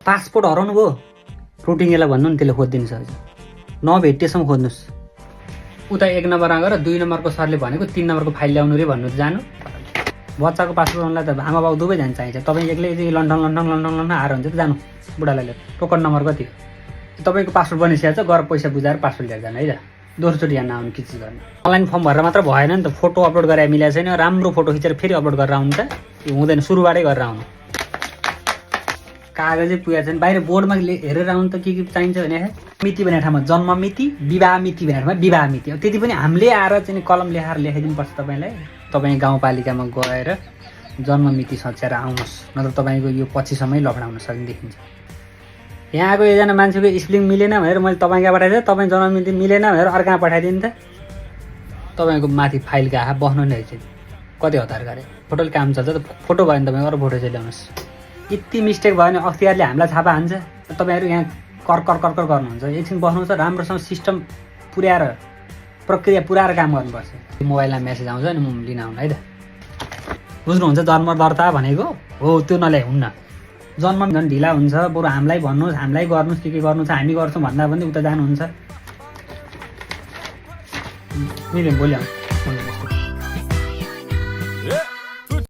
Passport हराउनु भयो फ्रुटिङलाई भन्नु नि, त्यसले खोजिदिनु सक्छ। नभेटिएसम्म खोज्नुहोस्। उता 1 नम्बरमा गएर 2 नम्बरको सरले भनेको 3 नम्बरको फाइल ल्याउनु रे भन्नु जानु। बच्चाको पासपोर्ट बनाउनलाई त आमा बाउ दुवैजना चाहिन्छ। तपाईँ एक्लै लन्डन आएर हुन्छ त जानु बुढालाई लिएर। टोकन नम्बर कति हो? तपाईँको पासपोर्ट बनिसकेको छ, गएर पैसा बुझाएर पासपोर्ट लिएर जानु है त। दोस्रोचोटि यहाँ नआउनु किचिज गर्नु। अनलाइन फर्म भरेर मात्र भएन नि त, फोटो अपलोड गरेर मिलेको छैन। राम्रो फोटो खिचेर फेरि अपलोड गरेर आउनु त, हुँदैन। सुरुबाटै गरेर आउनु। कागजै पुगेको छैन। बाहिर बोर्डमा हेरेर आउनु त के चाहिन्छ भने मिति भनेको ठाउँमा जन्म मिति, विवाह मिति भनेको ठाउँमा विवाह मिति। त्यति पनि हामीले आएर चाहिँ कलम लेखाएर लेखाइदिनुपर्छ तपाईँलाई। तपाईँ गाउँपालिकामा गएर जन्म मिति सच्याएर आउनुहोस्, नत्र तपाईँको यो पछिसम्मै लफडा हुन सक्ने देखिन्छ। यहाँको एकजना मान्छेको स्पेलिङ मिलेन भनेर मैले तपाईँ कहाँ पठाइदिएँ, तपाईँ जन्म मिति मिलेन भनेर अर्कामा पठाइदिएँ नि त। तपाईँको माथि फाइलको आँखा बस्नु नै चाहिँ कति हतार गरे। फोटोले काम चल्छ त, फोटो भयो भने तपाईँ अरू फोटो चाहिँ ल्याउनुहोस्। यति मिस्टेक भयो भने अख्तियारले हामीलाई छापा हान्छ। तपाईँहरू यहाँ कर्कर गर्नुहुन्छ। एकछिन बस्नुहुन्छ, राम्रोसँग सिस्टम पुर्याएर प्रक्रिया पुऱ्याएर काम गर्नुपर्छ। मोबाइलमा मेसेज आउँछ नि, म लिन आउनु है त। बुझ्नुहुन्छ जन्म दर्ता भनेको हो त्यो नल्याइ हुन्न। जन्म झन् ढिला हुन्छ। बरु हामीलाई भन्नुहोस्, हामीलाई गर्नुहोस्, के गर्नु छ हामी गर्छौँ भन्दा पनि उता जानुहुन्छ। मिल्यो भोलि आउनु।